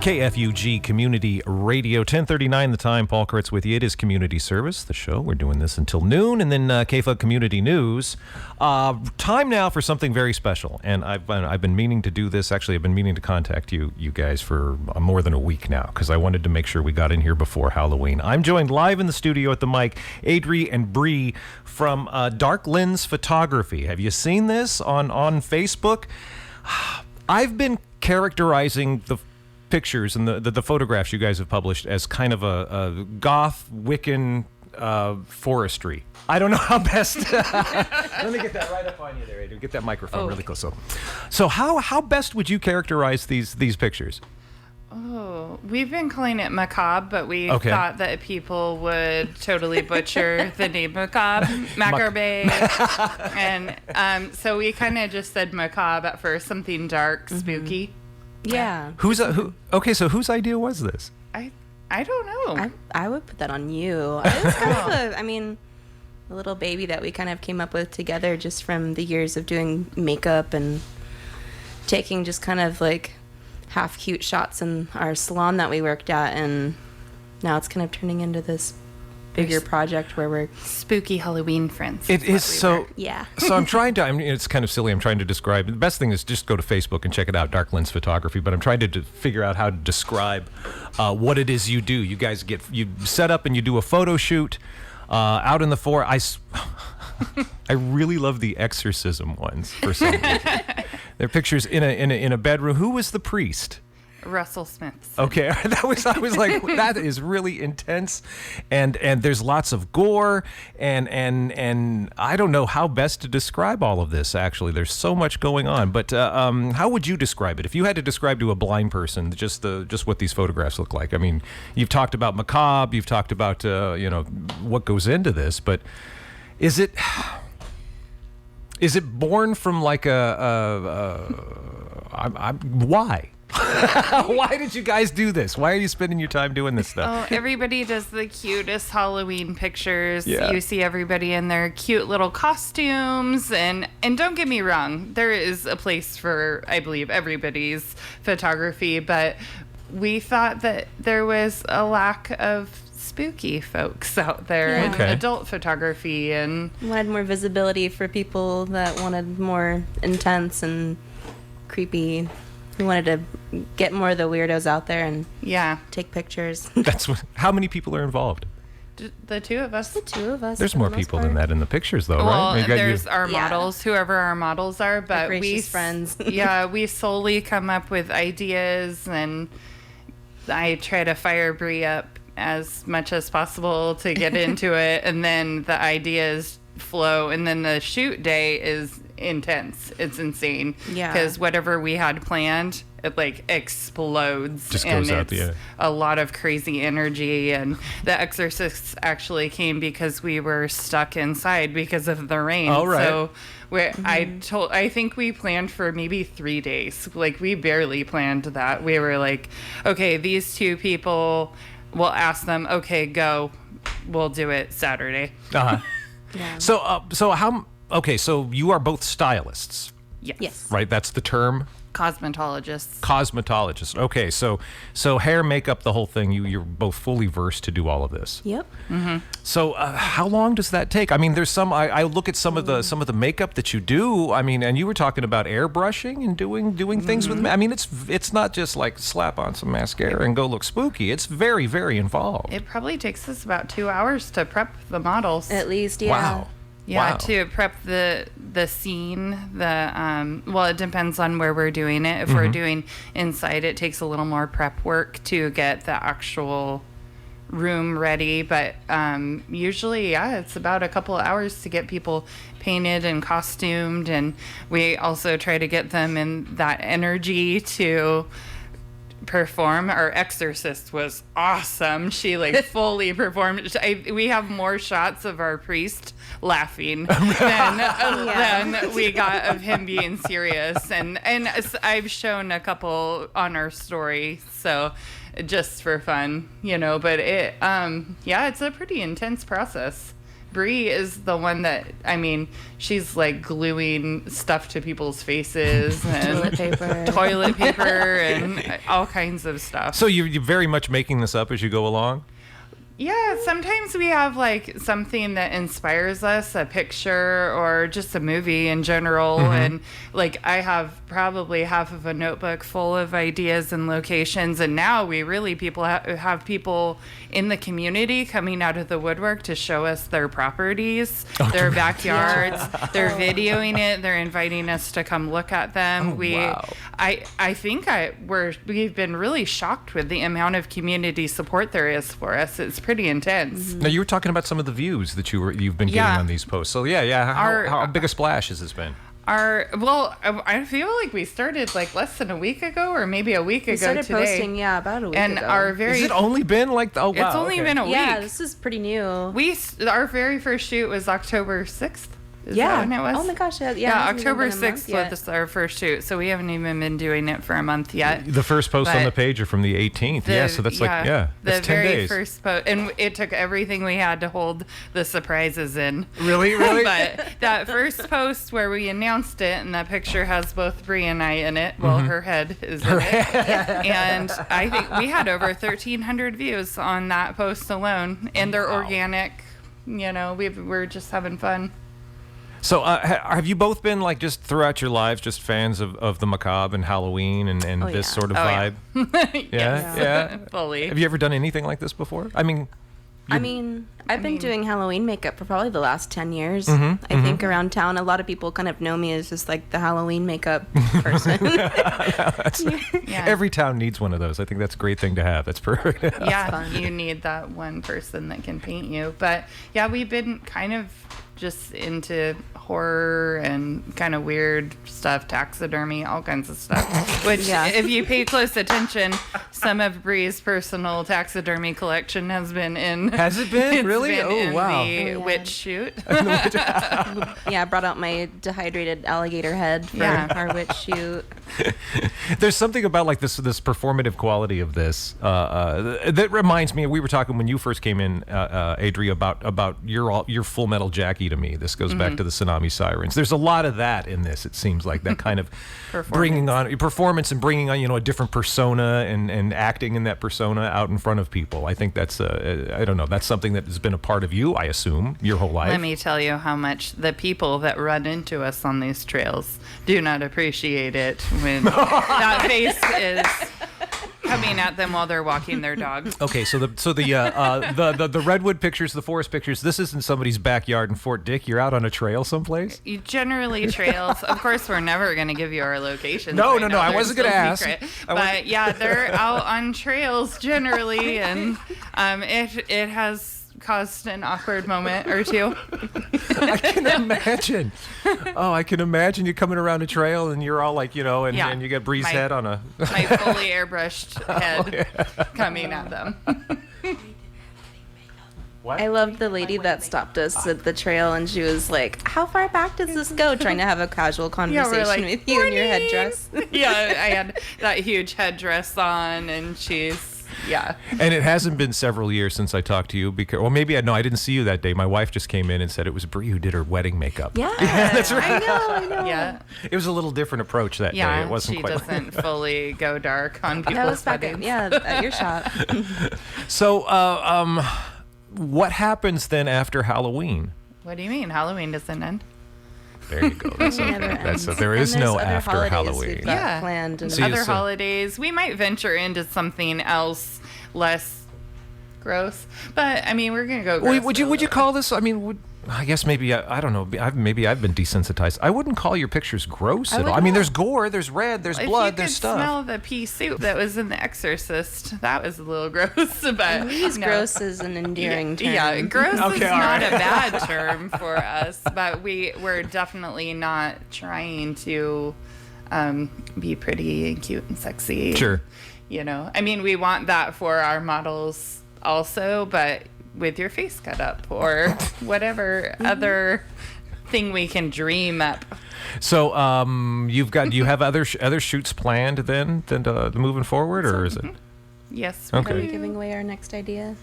KFUG Community Radio, 10:39 the time. Paul Kurtz with you. It is Community Service, the show. We're doing this until noon, and then KFUG Community News. Time now for something very special, and I've been meaning to do this. Actually, I've been meaning to contact you guys for more than a week now, because I wanted to make sure we got in here before Halloween. I'm joined live in the studio at the mic, Adri and Bre from Dark Lens Photography. Have you seen this on Facebook? I've been characterizing the pictures and the photographs you guys have published as kind of a goth Wiccan forestry. I don't know how best. Let me get that right up on you there, Adrian. Get that microphone really close. So how best would you characterize these pictures? Oh, we've been calling it macabre, but we thought that people would totally butcher the name macabre, and so we kind of just said macabre at first, something dark, spooky. Yeah. Okay, so whose idea was this? I don't know. I would put that on you. It was kind of a little baby that we kind of came up with together just from the years of doing makeup and taking just kind of like half cute shots in our salon that we worked at, and now it's kind of turning into this bigger project where we're spooky Halloween friends. It is so. Yeah. So I'm trying to. It's kind of silly. I'm trying to describe. The best thing is just go to Facebook and check it out, Dark Lens Photography. But I'm trying to figure out how to describe what it is you do. You guys you set up and you do a photo shoot out in the forest. I really love the exorcism ones for some reason. They're pictures in a bedroom. Who was the priest? Russell Smith. Okay, I was like, that is really intense, and there's lots of gore, and I don't know how best to describe all of this. Actually, there's so much going on. But how would you describe it if you had to describe to a blind person just what these photographs look like? I mean, you've talked about macabre, you've talked about what goes into this, but is it born from like why? Why did you guys do this? Why are you spending your time doing this stuff? Oh, everybody does the cutest Halloween pictures. Yeah. You see everybody in their cute little costumes, and don't get me wrong, there is a place for, I believe, everybody's photography, but we thought that there was a lack of spooky folks out there in adult photography, and wanted more visibility for people that wanted more intense and creepy. We wanted to get more of the weirdos out there and take pictures. How many people are involved? The two of us. The two of us. There's more people than that in the pictures, though, right? Well, there's our models, whoever our models are, but we friends. we solely come up with ideas, and I try to fire Bre up as much as possible to get into it, and then the ideas flow, and then the shoot day is intense. It's insane. Yeah. Because whatever we had planned, it like explodes. Just goes out the air. A lot of crazy energy. And the Exorcists actually came because we were stuck inside because of the rain. Oh, right. So I think we planned for maybe 3 days. Like, we barely planned that. We were like, okay, these two people, we'll ask them, okay, go. We'll do it Saturday. Uh-huh. Yeah. So you are both stylists. Yes. Right, that's the term. Cosmetologists. Okay, so hair, makeup, the whole thing. You're both fully versed to do all of this. Yep. Mm-hmm. So how long does that take? I mean, there's some. I look at some of the makeup that you do. I mean, and you were talking about airbrushing and doing things with. I mean, it's not just like slap on some mascara and go look spooky. It's very, very involved. It probably takes us about 2 hours to prep the models. At least, yeah. Wow. Yeah, to prep the scene. It depends on where we're doing it. If we're doing inside, it takes a little more prep work to get the actual room ready. But usually, it's about a couple of hours to get people painted and costumed. And we also try to get them in that energy to perform. Our exorcist was awesome. She fully performed. We have more shots of our priest laughing than we got of him being serious, and I've shown a couple on our story, so just for fun, but it it's a pretty intense process. Bre is the one that, I mean, she's like gluing stuff to people's faces and toilet paper and all kinds of stuff. So you're very much making this up as you go along? Yeah, sometimes we have like something that inspires us, a picture or just a movie in general. And like I have probably half of a notebook full of ideas and locations. And now we really have people in the community coming out of the woodwork to show us their properties, their backyards. They're videoing it. They're inviting us to come look at them. Wow. I think we've been really shocked with the amount of community support there is for us. It's pretty intense. Now, you were talking about some of the views that you've been getting on these posts. So how big a splash has this been? I feel like we started like less than a week ago, or maybe a week ago today. We started posting, about a week ago. Has it only been like, oh wow. It's only been a week. Yeah, this is pretty new. Our very first shoot was October 6th. Is yeah. that when it was? Oh my gosh. Yeah, October 6th was our first shoot, so we haven't even been doing it for a month yet. The first post on the page are from the 18th. So that's that's 10 very days. First post, and it took everything we had to hold the surprises in. Really? But that first post where we announced it, and that picture has both Bre and I in it. Well, her head is in it. And I think we had over 1,300 views on that post alone, and they're organic. You know, we're just having fun. So have you both been like just throughout your lives just fans of the macabre and Halloween and this sort of vibe? Yeah. Fully. Have you ever done anything like this before? I mean, I've been doing Halloween makeup for probably the last 10 years. I think around town, a lot of people kind of know me as just like the Halloween makeup person. Every town needs one of those. I think that's a great thing to have. That's perfect. Yeah, you need that one person that can paint you. But yeah, we've been kind of just into horror and kind of weird stuff, taxidermy, all kinds of stuff. Which, if you pay close attention, some of Bre's personal taxidermy collection has been in. Has it been? Really? Been wow. The witch shoot. I brought out my dehydrated alligator head for our witch shoot. There's something about like this performative quality of this that reminds me. We were talking when you first came in, Adri, about your Full Metal Jackie to me. This goes back to the Tsunami Sirens. There's a lot of that in this. It seems like that kind of bringing on performance and bringing on a different persona and acting in that persona out in front of people. I think that's I don't know. That's something that has been a part of you, I assume, your whole life. Let me tell you how much the people that run into us on these trails do not appreciate it when that face is coming at them while they're walking their dog. Okay, so the redwood pictures, the forest pictures. This isn't somebody's backyard in Fort Dick. You're out on a trail someplace. You generally trails. Of course, we're never going to give you our locations. No. I wasn't going to ask. But yeah, they're out on trails generally, and it has caused an awkward moment or two. I can imagine. Oh, I can imagine you coming around a trail and you're all like, and you get Bre's head on a... my fully airbrushed head coming at them. What? I loved the lady that stopped us at the trail, and she was like, "How far back does this go?" Trying to have a casual conversation with you in your headdress. Yeah, I had that huge headdress on, and she's... Yeah. And it hasn't been several years since I talked to you because, well, maybe I didn't see you that day. My wife just came in and said it was Bre who did her wedding makeup. Yeah, that's right. I know. Yeah. It was a little different approach that day. It wasn't she quite doesn't fully go dark on people's that was weddings. at your shop. So, what happens then after Halloween? What do you mean? Halloween doesn't end? There you go. There is no after Halloween. Planned and other holidays. We might venture into something else less gross, but I mean, we're gonna go. Would you call this? I mean, I guess maybe I don't know. Maybe I've been desensitized. I wouldn't call your pictures gross at all. I mean, there's gore, there's red, there's blood, there's stuff. If you could smell the pea soup that was in The Exorcist, that was a little gross. But we use gross as an endearing term. Yeah, gross is not a bad term for us, but we're definitely not trying to be pretty and cute and sexy. Sure. I mean, we want that for our models also, but with your face cut up or whatever other thing we can dream up. So do you have other shoots planned then moving forward, or is it? Yes. Are we giving away our next idea?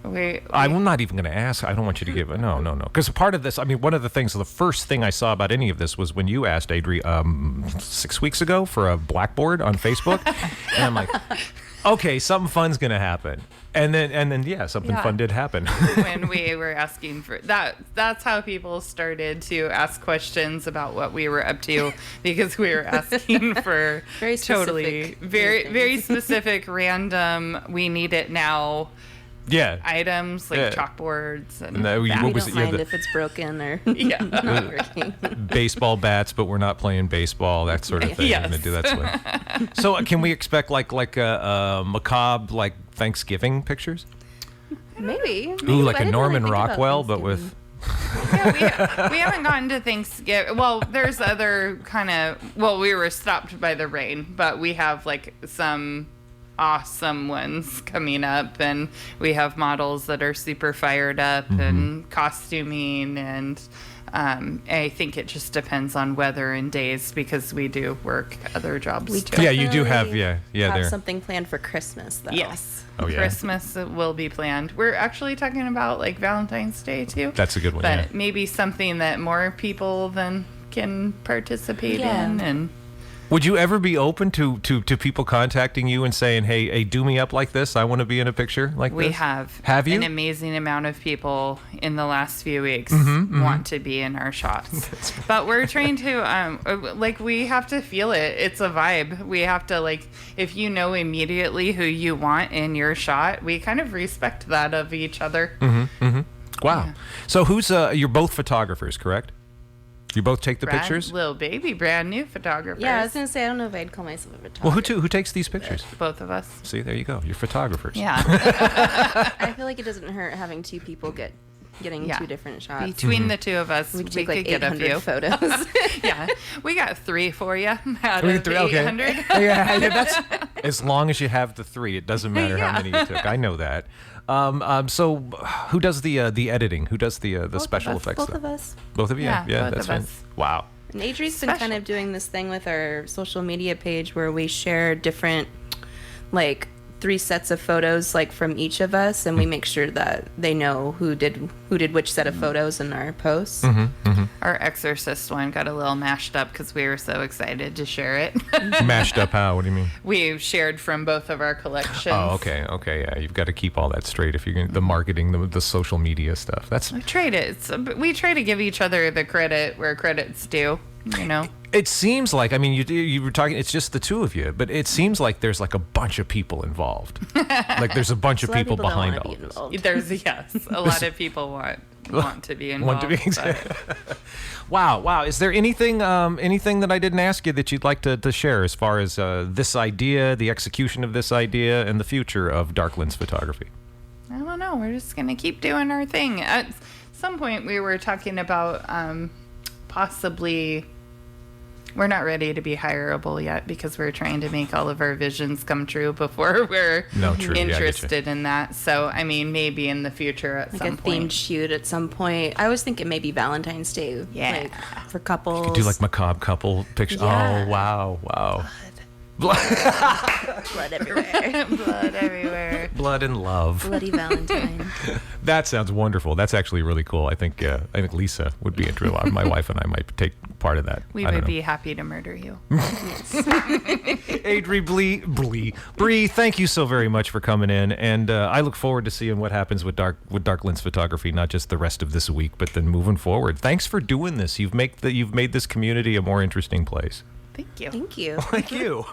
I'm not even going to ask. I don't want you to give it. No. Because part of this, I mean, one of the things, the first thing I saw about any of this was when you asked Adri 6 weeks ago for a blackboard on Facebook. And I'm like, okay, something fun's going to happen. And then, yeah, something fun did happen. When we were asking for that, that's how people started to ask questions about what we were up to, because we were asking for Very specific very specific, random, we need it now items, like chalkboards and we what don't was it? mind if it's broken or not working. Baseball bats, but we're not playing baseball, that sort of thing. Yes. I'm gonna do that sort. So can we expect like a macabre, like Thanksgiving pictures? Maybe. Ooh, like I a didn't Norman really think about Rockwell, but with we haven't gotten to Thanksgiving. Well, there's other kind of, we were stopped by the rain, but we have like some awesome ones coming up, and we have models that are super fired up and costuming, and I think it just depends on weather and days, because we do work other jobs too. Yeah, you do have have there. something planned for Christmas though. Yes. Oh, yeah. Christmas will be planned. We're actually talking about like Valentine's Day too. That's a good one. But maybe something that more people then can participate in. And would you ever be open to people contacting you and saying, hey, do me up like this? I want to be in a picture like this? we have you? an amazing amount of people in the last few weeks want to be in our shots. But we're trying to, we have to feel it. It's a vibe. We have to, like, if you know immediately who you want in your shot, we kind of respect that of each other. Wow. Yeah. So you're both photographers, correct? You both take the pictures? Little baby, brand new photographers. Yeah, I was gonna say I don't know if I'd call myself a photographer. Well, who takes these pictures? Both of us. See, there you go. You're photographers. Yeah. I feel like it doesn't hurt having two people getting two different shots. Between the two of us, we could take like get a 800 few photos. Yeah, we got 3 for you out of 800. Okay. yeah, that's as long as you have the 3. It doesn't matter how many you took. I know that. So who does the editing? Who does the special effects Both stuff? of us. Both of you? Yeah, that's both of fine. us. Wow. And Adri's been kind of doing this thing with our social media page where we share different, like, 3 sets of photos, like, from each of us, and we make sure that they know who did which set of photos in our posts. Our Exorcist one got a little mashed up because we were so excited to share it. Mashed up how? What do you mean? We shared from both of our collections. Oh, okay, yeah. You've got to keep all that straight if you're going to, the marketing, the social media stuff. We try to give each other the credit where credit's due, you know. It seems like, I mean, you were talking, it's just the two of you, but it seems like there's like a bunch of people involved. Like there's a bunch of people behind all this. There's, a lot of people want to be involved. Wow. Is there anything that I didn't ask you that you'd like to share as far as this idea, the execution of this idea, and the future of Darklands photography? I don't know. We're just going to keep doing our thing. At some point we were talking about possibly... We're not ready to be hireable yet because we're trying to make all of our visions come true before we're interested in that. So, I mean, maybe in the future at some point. Like a themed shoot at some point. I was thinking maybe Valentine's Day. Yeah. Like, for couples. You could do like macabre couple pictures. Yeah. Oh, wow. Blood everywhere. Blood everywhere. Blood and love. Bloody Valentine. That sounds wonderful. That's actually really cool. I think Lisa would be interested. My wife and I might take part of that. We would be happy to murder you. Adri Bre, thank you so very much for coming in, and I look forward to seeing what happens with Darklands photography, not just the rest of this week, but then moving forward. Thanks for doing this. You've made this community a more interesting place. Thank you. Thank you. Thank you.